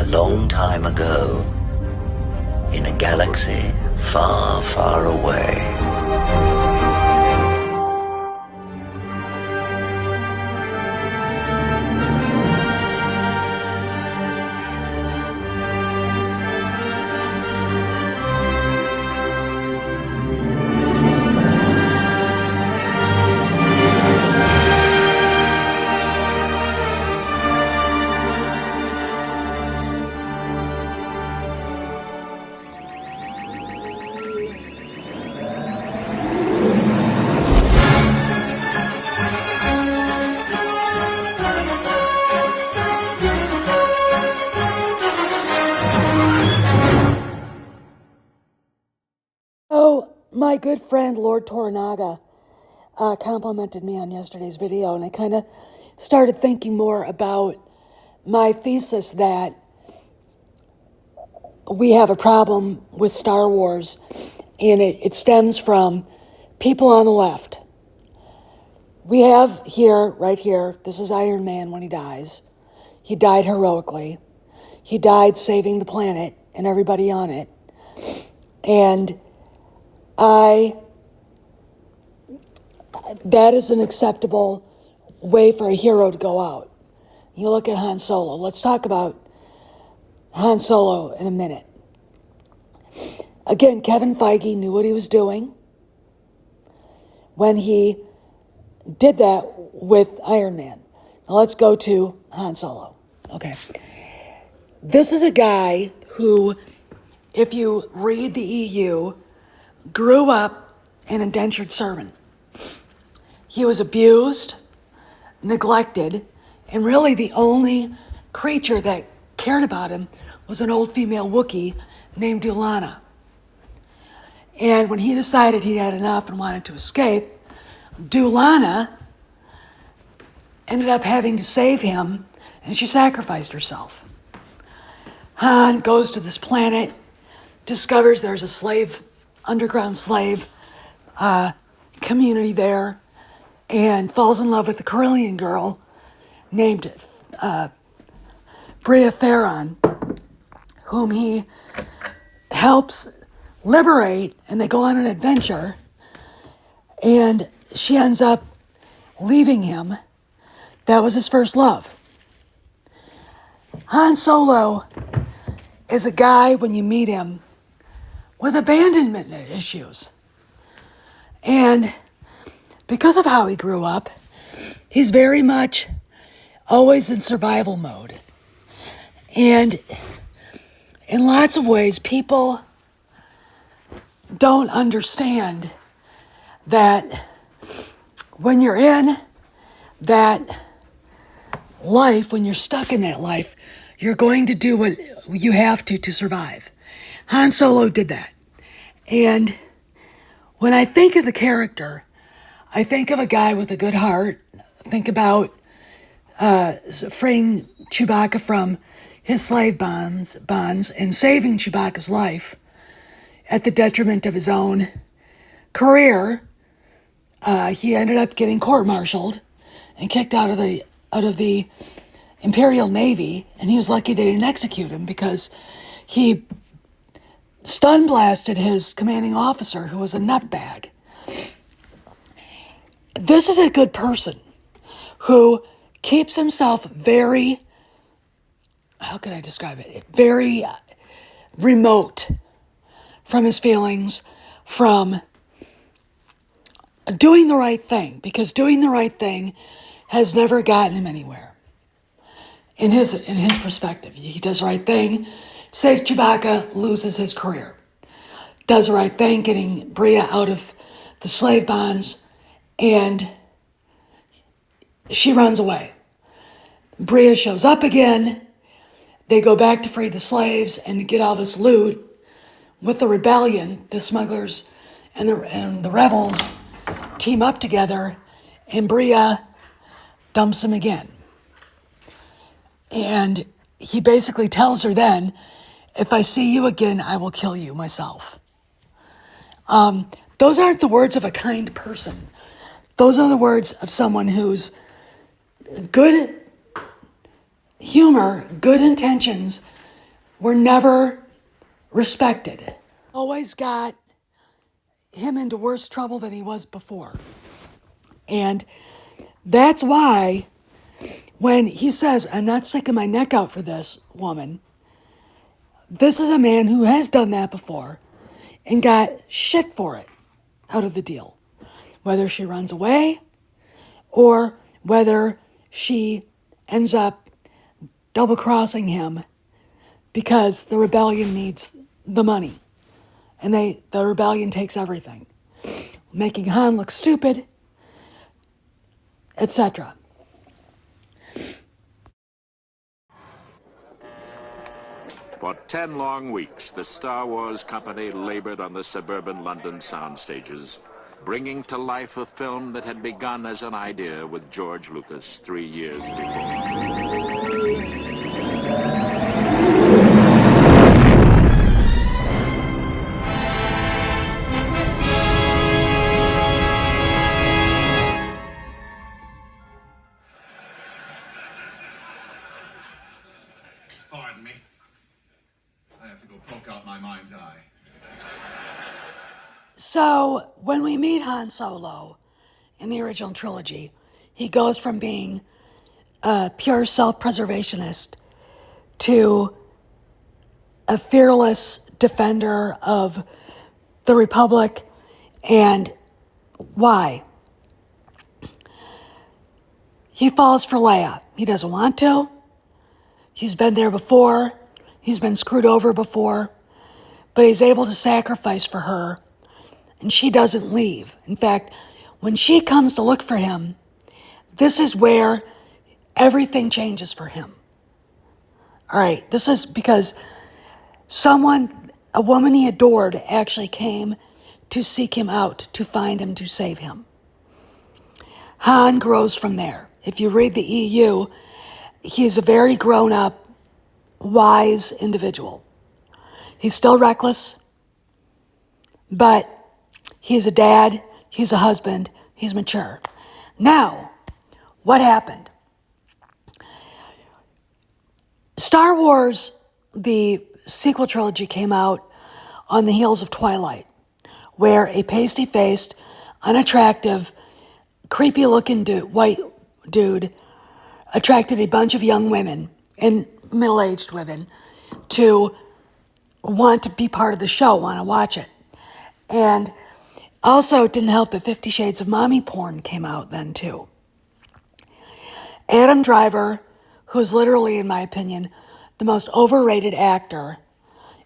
long time ago, in a galaxy far, far away. My good friend Lord Toranaga complimented me on yesterday's video, and I kind of started thinking more about my thesis that we have a problem with Star Wars, and it stems from people on the left. We have here, right here, this is Iron Man when he dies. He died heroically. He died saving the planet and everybody on it. And that is an acceptable way for a hero to go out. You look at Han Solo. Let's talk about Han Solo in a minute. Again, Kevin Feige knew what he was doing when he did that with Iron Man. Now let's go to Han Solo. Okay. This is a guy who, if you read the EU, grew up an indentured servant. He was abused, neglected, and really the only creature that cared about him was an old female Wookiee named Dulana. And when he decided he'd had enough and wanted to escape, Dulana ended up having to save him, and she sacrificed herself. Han goes to this planet, discovers there's a underground slave community there, and falls in love with a Corellian girl named Bria Theron, whom he helps liberate, and they go on an adventure, and she ends up leaving him. That was his first love. Han Solo is a guy, when you meet him, with abandonment issues. And because of how he grew up, he's very much always in survival mode. And in lots of ways, people don't understand that when you're in that life, when you're stuck in that life, you're going to do what you have to survive. Han Solo did that. And when I think of the character, I think of a guy with a good heart. Think about freeing Chewbacca from his slave bonds and saving Chewbacca's life at the detriment of his own career. He ended up getting court-martialed and kicked out of the Imperial Navy, and he was lucky they didn't execute him because he stun blasted his commanding officer, who was a nutbag. This is a good person who keeps himself very, how can I describe it? Very remote from his feelings, from doing the right thing, because doing the right thing has never gotten him anywhere. In his perspective, he does the right thing, saves Chewbacca, loses his career. Does the right thing, getting Bria out of the slave bonds, and she runs away. Bria shows up again. They go back to free the slaves and get all this loot with the rebellion. The smugglers and the rebels team up together, and Bria dumps him again. And he basically tells her then, if I see you again, I will kill you myself. Those aren't the words of a kind person. Those are the words of someone who's good humor, good intentions, were never respected. Always got him into worse trouble than he was before. And that's why when he says, I'm not sticking my neck out for this woman, this is a man who has done that before and got shit for it out of the deal. Whether she runs away or whether she ends up double-crossing him because the rebellion needs the money. And the rebellion takes everything, making Han look stupid, etc. For 10 long weeks, the Star Wars company labored on the suburban London sound stages, bringing to life a film that had begun as an idea with George Lucas 3 years before. Pardon me. I have to go poke out my mind's eye. So, when we meet Han Solo in the original trilogy, he goes from being a pure self-preservationist to a fearless defender of the Republic. And why? He falls for Leia. He doesn't want to. He's been there before. He's been screwed over before. But he's able to sacrifice for her. And she doesn't leave. In fact, when she comes to look for him, this is where everything changes for him. All right, this is because a woman he adored, actually came to seek him out, to find him, to save him. Han grows from there. If you read the EU, he's a very grown-up, wise individual. He's still reckless, but he's a dad, he's a husband, he's mature. Now, what happened? Star Wars, the sequel trilogy, came out on the heels of Twilight, where a pasty-faced, unattractive, creepy-looking white dude attracted a bunch of young women and middle-aged women to want to be part of the show, want to watch it. And also, it didn't help that 50 Shades of Mommy porn came out then, too. Adam Driver, who's literally, in my opinion, the most overrated actor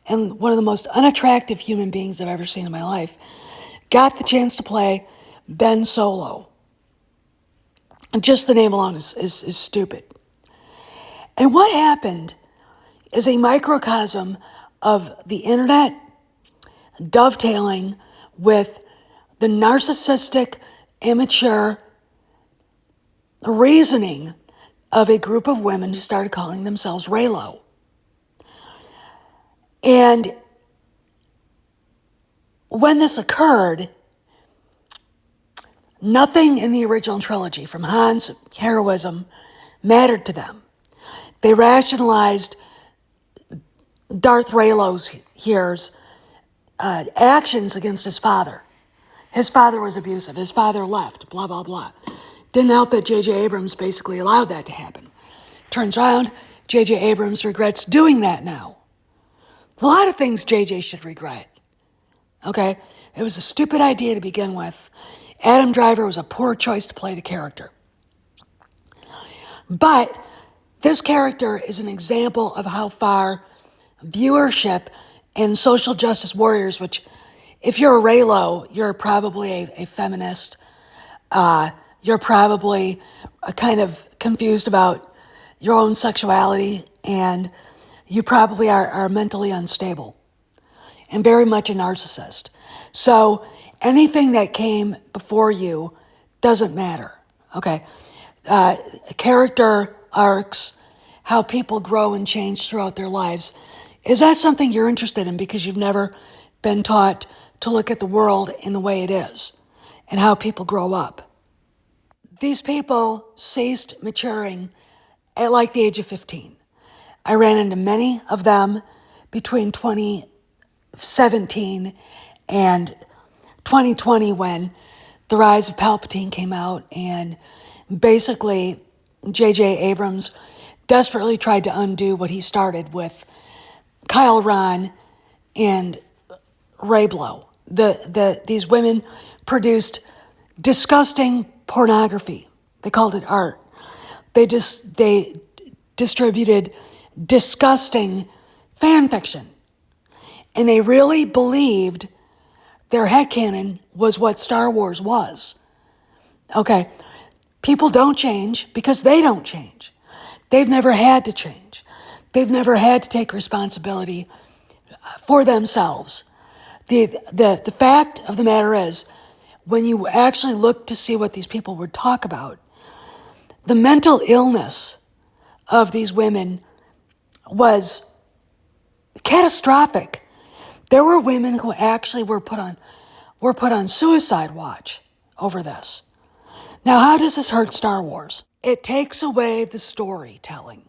and one of the most unattractive human beings I've ever seen in my life, got the chance to play Ben Solo. And just the name alone is stupid. And what happened is a microcosm of the internet dovetailing with the narcissistic, immature reasoning of a group of women who started calling themselves Reylo. And when this occurred, nothing in the original trilogy, from Han's heroism, mattered to them. They rationalized Darth Reylo's actions against his father. His father was abusive. His father left, blah, blah, blah. Didn't help that J.J. Abrams basically allowed that to happen. Turns around, J.J. Abrams regrets doing that now. A lot of things J.J. should regret. Okay? It was a stupid idea to begin with. Adam Driver was a poor choice to play the character. But this character is an example of how far viewership and social justice warriors, which, if you're a Reylo, you're probably a feminist. You're probably kind of confused about your own sexuality, and you probably are mentally unstable and very much a narcissist. So anything that came before you doesn't matter, okay? Character arcs, how people grow and change throughout their lives, is that something you're interested in because you've never been taught to look at the world in the way it is and how people grow up? These people ceased maturing at like the age of 15. I ran into many of them between 2017 and 2020 when The Rise of Palpatine came out, and basically J.J. Abrams desperately tried to undo what he started with Kyle Ron and Ray Blow. These women produced disgusting pornography. They called it art. They distributed disgusting fan fiction. And they really believed their headcanon was what Star Wars was. Okay, people don't change because they don't change. They've never had to change. They've never had to take responsibility for themselves. The fact of the matter is, when you actually look to see what these people would talk about, the mental illness of these women was catastrophic. There were women who actually were put on suicide watch over this. Now, how does this hurt Star Wars? It takes away the storytelling.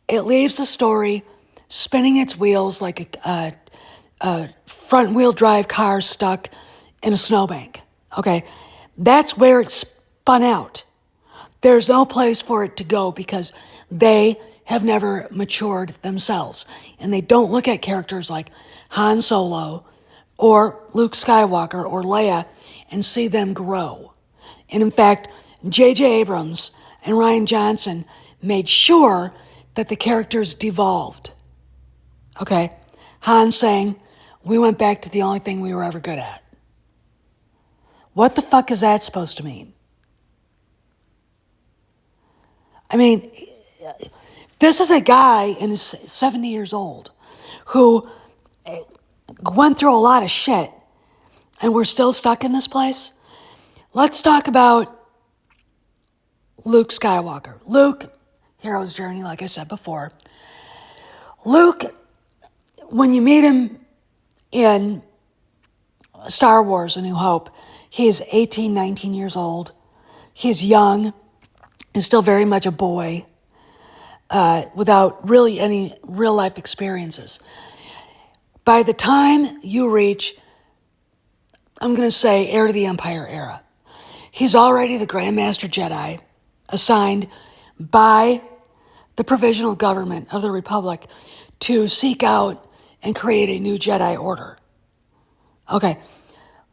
It leaves the story spinning its wheels like a front-wheel drive car stuck in a snowbank. Okay, that's where it spun out. There's no place for it to go because they have never matured themselves. And they don't look at characters like Han Solo or Luke Skywalker or Leia and see them grow. And in fact, J.J. Abrams and Rian Johnson made sure that the characters devolved. Okay? Han saying, we went back to the only thing we were ever good at. What the fuck is that supposed to mean? I mean, this is a guy in his 70 years old who went through a lot of shit, and we're still stuck in this place. Let's talk about Luke Skywalker. Luke, hero's journey, like I said before. Luke, when you meet him in Star Wars: A New Hope, he's 18, 19 years old. He's young and still very much a boy without really any real-life experiences. By the time you reach, I'm going to say, Heir to the Empire era, he's already the Grand Master Jedi assigned by the Provisional Government of the Republic to seek out and create a new Jedi Order. Okay,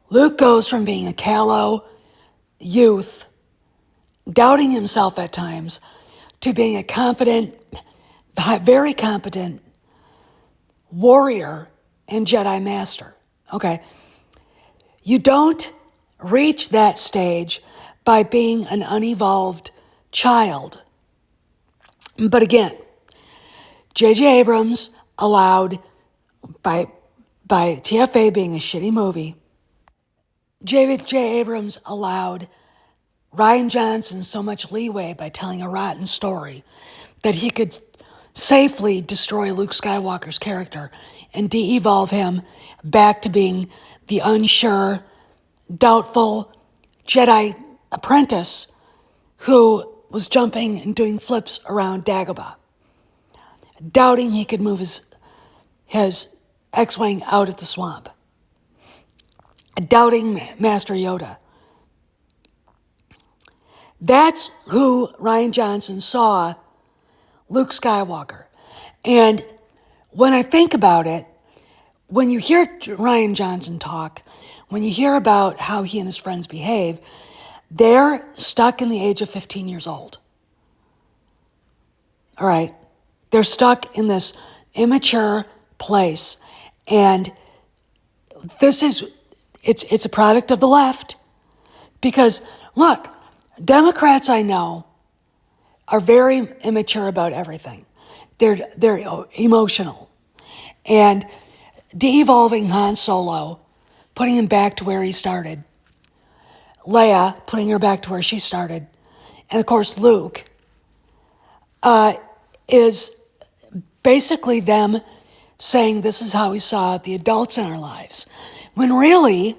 Luke goes from being a callow youth, doubting himself at times, to being a confident, very competent warrior and Jedi Master. Okay, you don't reach that stage by being an unevolved child. But again, J.J. Abrams allowed, by TFA being a shitty movie, J.J. Abrams allowed Rian Johnson so much leeway by telling a rotten story that he could safely destroy Luke Skywalker's character and de-evolve him back to being the unsure, doubtful Jedi apprentice who was jumping and doing flips around Dagobah, doubting he could move his X-Wing out of the swamp, doubting Master Yoda. That's who Rian Johnson saw Luke Skywalker. And when I think about it, when you hear Rian Johnson talk, when you hear about how he and his friends behave, they're stuck in the age of 15 years old. All right? They're stuck in this immature place. And it's a product of the left. Because, look, Democrats I know are very immature about everything. They're emotional. And de-evolving Han Solo, putting him back to where he started. Leia, putting her back to where she started. And of course, Luke, is basically them saying this is how we saw the adults in our lives. When really,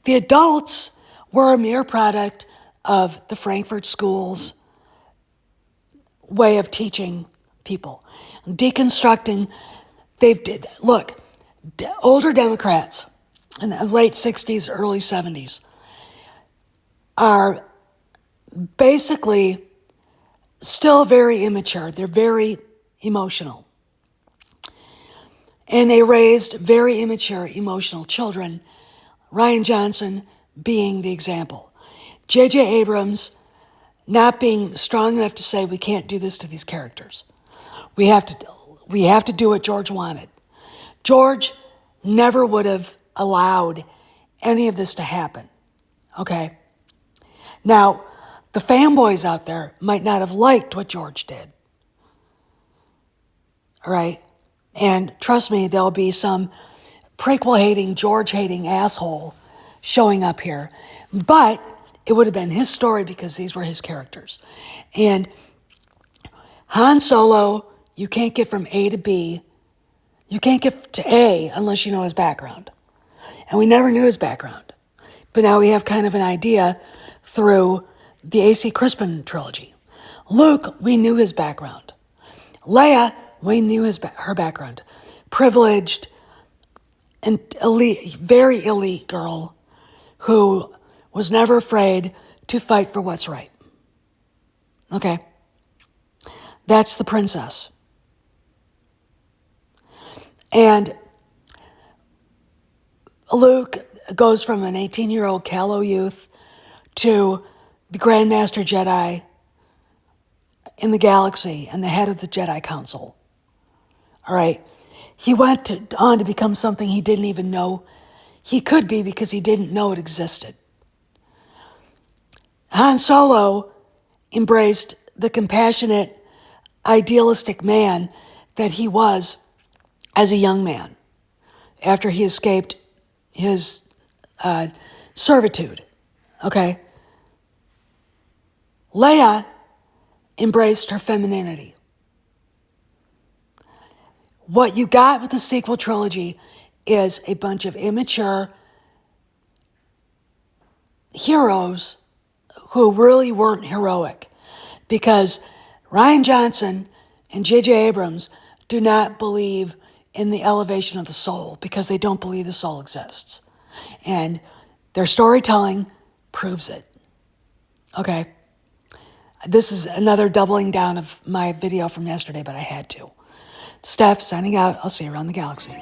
the adults were a mere product of the Frankfurt School's way of teaching people. Deconstructing, look, older Democrats in the late 60s, early 70s are basically still very immature. They're very emotional. And they raised very immature, emotional children, Rian Johnson being the example. J.J. Abrams not being strong enough to say we can't do this to these characters. We have to do what George wanted. George never would have allowed any of this to happen. Okay? Now, the fanboys out there might not have liked what George did. All right? And trust me, there'll be some prequel-hating, George-hating asshole showing up here. But it would have been his story because these were his characters. And Han Solo, you can't get from A to B. You can't get to A unless you know his background. And we never knew his background. But now we have kind of an idea through the A.C. Crispin trilogy. Luke, we knew his background. Leia, we knew her background. Privileged and elite, very elite girl who was never afraid to fight for what's right. Okay? That's the princess. And Luke goes from an 18-year-old callow youth to the Grandmaster Jedi in the galaxy and the head of the Jedi Council. All right? He went on to become something he didn't even know he could be because he didn't know it existed. Han Solo embraced the compassionate, idealistic man that he was as a young man after he escaped his servitude. Okay? Leia embraced her femininity. What you got with the sequel trilogy is a bunch of immature heroes who really weren't heroic, because Rian Johnson and J.J. Abrams do not believe in the elevation of the soul because they don't believe the soul exists. And their storytelling proves it. Okay? This is another doubling down of my video from yesterday, but I had to. Steph, signing out. I'll see you around the galaxy.